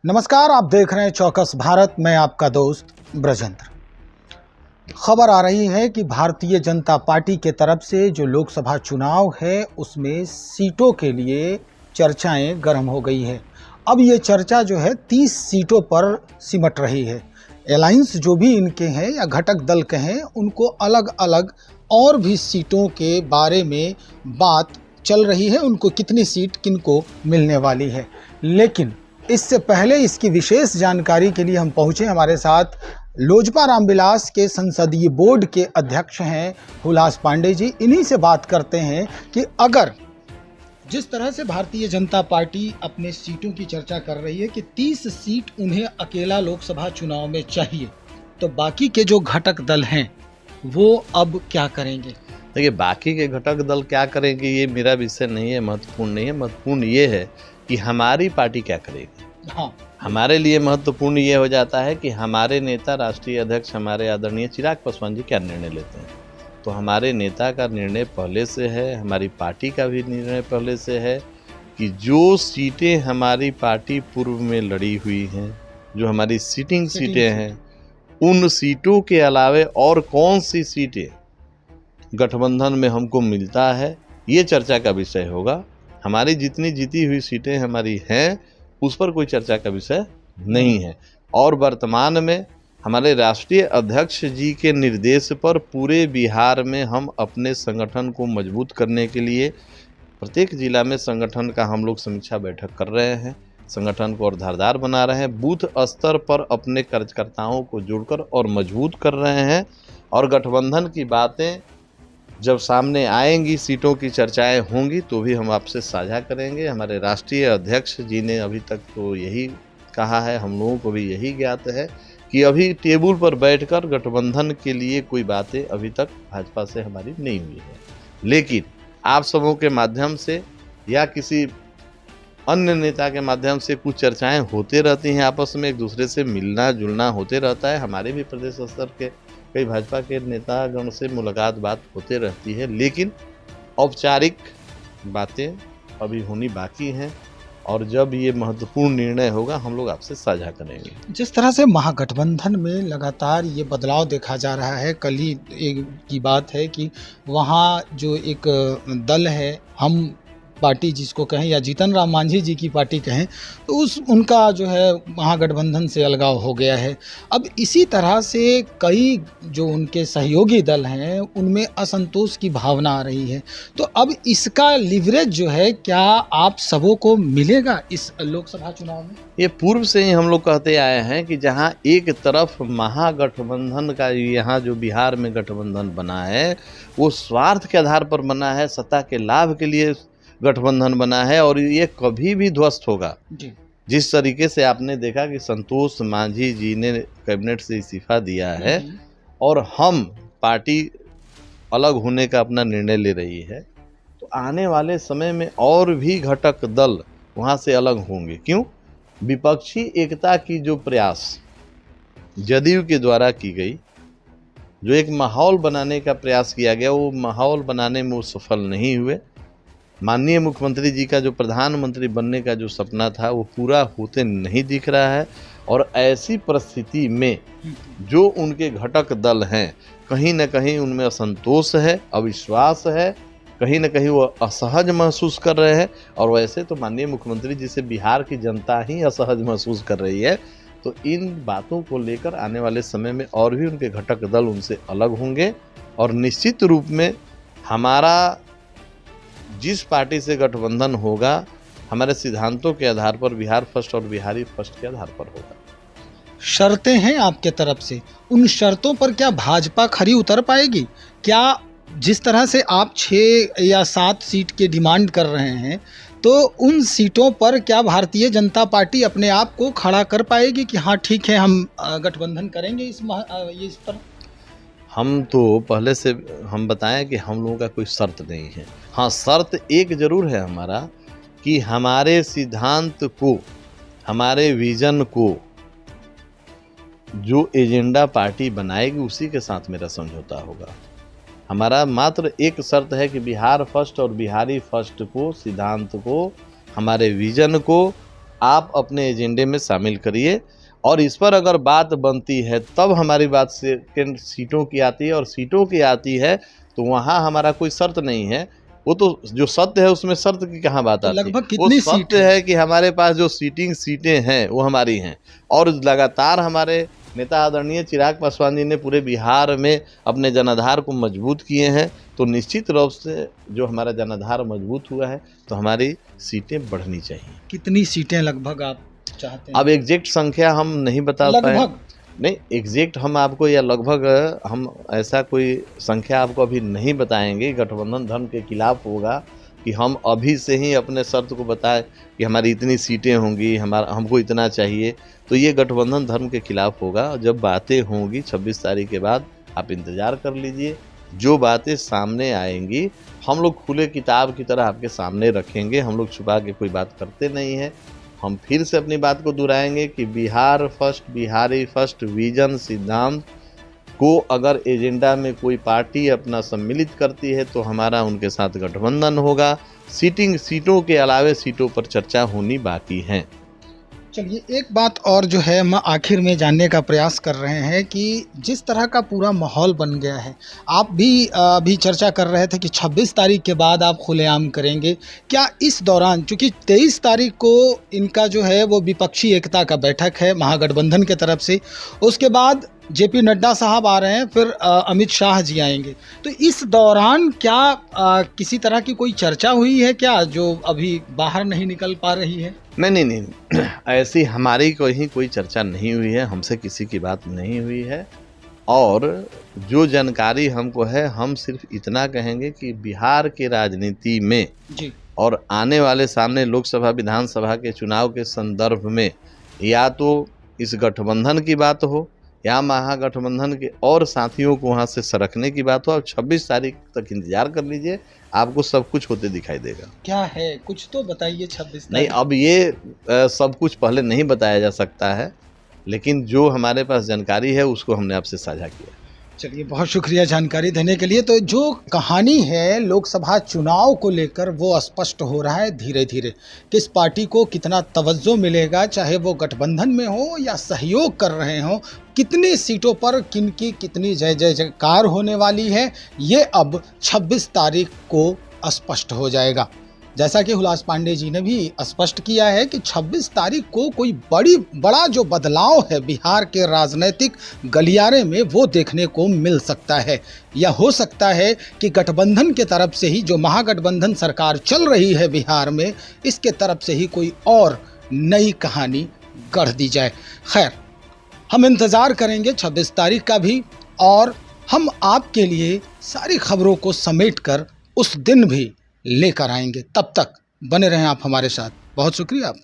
नमस्कार, आप देख रहे हैं चौकस भारत। मैं आपका दोस्त ब्रजेंद्र। खबर आ रही है कि भारतीय जनता पार्टी के तरफ से जो लोकसभा चुनाव है उसमें सीटों के लिए चर्चाएं गर्म हो गई है। अब ये चर्चा जो है 30 सीटों पर सिमट रही है। अलायंस जो भी इनके हैं या घटक दल के हैं, उनको अलग अलग और भी सीटों के बारे में बात चल रही है, उनको कितनी सीट किनको मिलने वाली है। लेकिन इससे पहले इसकी विशेष जानकारी के लिए हम पहुंचे। हमारे साथ लोजपा रामविलास के संसदीय बोर्ड के अध्यक्ष हैं हुलास पांडे जी। इन्हीं से बात करते हैं कि अगर जिस तरह से भारतीय जनता पार्टी अपने सीटों की चर्चा कर रही है कि 30 सीट उन्हें अकेला लोकसभा चुनाव में चाहिए, तो बाकी के जो घटक दल हैं वो अब क्या करेंगे? देखिए, बाकी के घटक दल क्या करेंगे ये मेरा विषय नहीं है, महत्वपूर्ण नहीं है। महत्वपूर्ण ये है कि हमारी पार्टी क्या करेगी। हाँ, हमारे लिए महत्वपूर्ण ये हो जाता है कि हमारे नेता, राष्ट्रीय अध्यक्ष हमारे आदरणीय चिराग पासवान जी क्या निर्णय लेते हैं। तो हमारे नेता का निर्णय पहले से है, हमारी पार्टी का भी निर्णय पहले से है कि जो सीटें हमारी पार्टी पूर्व में लड़ी हुई हैं, जो हमारी सीटिंग सीटें हैं, उन सीटों के अलावे और कौन सी सीटें गठबंधन में हमको मिलता है, ये चर्चा का विषय होगा। हमारी जितनी जीती हुई सीटें हमारी हैं उस पर कोई चर्चा का विषय नहीं है। और वर्तमान में हमारे राष्ट्रीय अध्यक्ष जी के निर्देश पर पूरे बिहार में हम अपने संगठन को मजबूत करने के लिए प्रत्येक जिला में संगठन का हम लोग समीक्षा बैठक कर रहे हैं, संगठन को और धारदार बना रहे हैं, बूथ स्तर पर अपने कार्यकर्ताओं को जोड़कर और मजबूत कर रहे हैं। और गठबंधन की बातें जब सामने आएंगी, सीटों की चर्चाएं होंगी, तो भी हम आपसे साझा करेंगे। हमारे राष्ट्रीय अध्यक्ष जी ने अभी तक तो यही कहा है, हम लोगों को भी यही ज्ञात है कि अभी टेबल पर बैठकर गठबंधन के लिए कोई बातें अभी तक भाजपा से हमारी नहीं हुई है। लेकिन आप सबों के माध्यम से या किसी अन्य नेता के माध्यम से कुछ चर्चाएं होते रहती हैं, आपस में एक दूसरे से मिलना जुलना होते रहता है। हमारे भी प्रदेश स्तर के कई भाजपा के नेतागण से मुलाकात बात होते रहती है, लेकिन औपचारिक बातें अभी होनी बाकी हैं। और जब ये महत्वपूर्ण निर्णय होगा हम लोग आपसे साझा करेंगे। जिस तरह से महागठबंधन में लगातार ये बदलाव देखा जा रहा है, कल ही एक की बात है कि वहाँ जो एक दल है, हम पार्टी जिसको कहें या जीतन राम मांझी जी की पार्टी कहें, तो उनका जो है महागठबंधन से अलगाव हो गया है। अब इसी तरह से कई जो उनके सहयोगी दल हैं उनमें असंतोष की भावना आ रही है। तो अब इसका लिवरेज जो है क्या आप सबों को मिलेगा इस लोकसभा चुनाव में? ये पूर्व से ही हम लोग कहते आए हैं कि जहाँ एक तरफ महागठबंधन का यहाँ जो बिहार में गठबंधन बना है वो स्वार्थ के आधार पर बना है, सत्ता के लाभ के लिए गठबंधन बना है, और ये कभी भी ध्वस्त होगा। जिस तरीके से आपने देखा कि संतोष मांझी जी ने कैबिनेट से इस्तीफा दिया है और हम पार्टी अलग होने का अपना निर्णय ले रही है, तो आने वाले समय में और भी घटक दल वहाँ से अलग होंगे। क्यों? विपक्षी एकता की जो प्रयास जदयू के द्वारा की गई, जो एक माहौल बनाने का प्रयास किया गया, वो माहौल बनाने में वो सफल नहीं हुए। माननीय मुख्यमंत्री जी का जो प्रधानमंत्री बनने का जो सपना था वो पूरा होते नहीं दिख रहा है। और ऐसी परिस्थिति में जो उनके घटक दल हैं, कहीं न कहीं उनमें असंतोष है, अविश्वास है, कहीं न कहीं वो असहज महसूस कर रहे हैं। और वैसे तो माननीय मुख्यमंत्री जी से बिहार की जनता ही असहज महसूस कर रही है। तो इन बातों को लेकर आने वाले समय में और भी उनके घटक दल उनसे अलग होंगे। और निश्चित रूप में हमारा जिस पार्टी से गठबंधन होगा, हमारे सिद्धांतों के आधार पर बिहार फर्स्ट और बिहारी फर्स्ट के आधार पर होगा। शर्तें हैं आपके तरफ से, उन शर्तों पर क्या भाजपा खरी उतर पाएगी? क्या जिस तरह से आप 6 या 7 सीट की डिमांड कर रहे हैं, तो उन सीटों पर क्या भारतीय जनता पार्टी अपने आप को खड़ा कर पाएगी कि हाँ ठीक है, हम गठबंधन करेंगे इस पर? हम तो पहले से हम बताएं कि हम लोगों का कोई शर्त नहीं है। हाँ, शर्त एक जरूर है हमारा कि हमारे सिद्धांत को, हमारे विजन को जो एजेंडा पार्टी बनाएगी उसी के साथ मेरा समझौता होगा। हमारा मात्र एक शर्त है कि बिहार फर्स्ट और बिहारी फर्स्ट को, सिद्धांत को, हमारे विजन को आप अपने एजेंडे में शामिल करिए, और इस पर अगर बात बनती है तब हमारी बात सेकंड सीटों की आती है, और सीटों की आती है तो वहाँ हमारा कोई शर्त नहीं है। वो तो जो सत्य है उसमें शर्त की कहाँ बात तो आती है। लगभग वो कितनी सीट सत्य है कि हमारे पास जो सीटें हैं वो हमारी हैं, और लगातार हमारे नेता आदरणीय चिराग पासवान जी ने पूरे बिहार में अपने जनाधार को मजबूत किए हैं। तो निश्चित रूप से जो हमारा जनाधार मजबूत हुआ है तो हमारी सीटें बढ़नी चाहिए। कितनी सीटें लगभग आप चाहते हैं? अब एग्जैक्ट संख्या हम नहीं बता पाए, लगभग नहीं एग्जैक्ट हम आपको, या लगभग हम ऐसा कोई संख्या आपको अभी नहीं बताएंगे। गठबंधन धर्म के खिलाफ होगा कि हम अभी से ही अपने शर्त को बताएं कि हमारी इतनी सीटें होंगी, हमको इतना चाहिए, तो ये गठबंधन धर्म के खिलाफ होगा। जब बातें होंगी 26 तारीख के बाद, आप इंतज़ार कर लीजिए। जो बातें सामने आएंगी हम लोग खुले किताब की तरह आपके सामने रखेंगे। हम लोग छुपा के कोई बात करते नहीं हैं। हम फिर से अपनी बात को दोहराएंगे कि Bihar first, Bihari first vision सिद्धांत को अगर एजेंडा में कोई पार्टी अपना सम्मिलित करती है तो हमारा उनके साथ गठबंधन होगा। सीटों के अलावे सीटों पर चर्चा होनी बाकी है। चलिए, एक बात और जो है हम आखिर में जानने का प्रयास कर रहे हैं कि जिस तरह का पूरा माहौल बन गया है, आप भी अभी चर्चा कर रहे थे कि 26 तारीख के बाद आप खुलेआम करेंगे। क्या इस दौरान, चूँकि 23 तारीख को इनका जो है वो विपक्षी एकता का बैठक है महागठबंधन के तरफ से, उसके बाद जेपी नड्डा साहब आ रहे हैं, फिर अमित शाह जी आएंगे, तो इस दौरान क्या किसी तरह की कोई चर्चा हुई है क्या जो अभी बाहर नहीं निकल पा रही है? नहीं, ऐसी हमारी कोई चर्चा नहीं हुई है, हमसे किसी की बात नहीं हुई है। और जो जानकारी हमको है, हम सिर्फ इतना कहेंगे कि बिहार के राजनीति में जी, और आने वाले सामने लोकसभा विधानसभा के चुनाव के संदर्भ में या तो इस गठबंधन की बात हो या महागठबंधन के और साथियों को वहाँ से सरकने की बात हो। आप 26 तारीख तक इंतजार कर लीजिए, आपको सब कुछ होते दिखाई देगा। क्या है, कुछ तो बताइए। 26 नहीं, तारीख अब ये सब कुछ पहले नहीं बताया जा सकता है, लेकिन जो हमारे पास जानकारी है उसको हमने आपसे साझा किया। चलिए, बहुत शुक्रिया जानकारी देने के लिए। तो जो कहानी है लोकसभा चुनाव को लेकर वो स्पष्ट हो रहा है धीरे धीरे, किस पार्टी को कितना तवज्जो मिलेगा, चाहे वो गठबंधन में हो या सहयोग कर रहे हो, कितनी सीटों पर किनकी कितनी जय जयकार होने वाली है, ये अब 26 तारीख को स्पष्ट हो जाएगा। जैसा कि हुलास पांडे जी ने भी स्पष्ट किया है कि 26 तारीख को कोई बड़ा जो बदलाव है बिहार के राजनीतिक गलियारे में वो देखने को मिल सकता है, या हो सकता है कि गठबंधन के तरफ से ही, जो महागठबंधन सरकार चल रही है बिहार में, इसके तरफ से ही कोई और नई कहानी गढ़ दी जाए। खैर, हम इंतज़ार करेंगे 26 तारीख का भी, और हम आपके लिए सारी खबरों को समेटकर उस दिन भी लेकर आएंगे। तब तक बने रहें आप हमारे साथ। बहुत शुक्रिया आपका।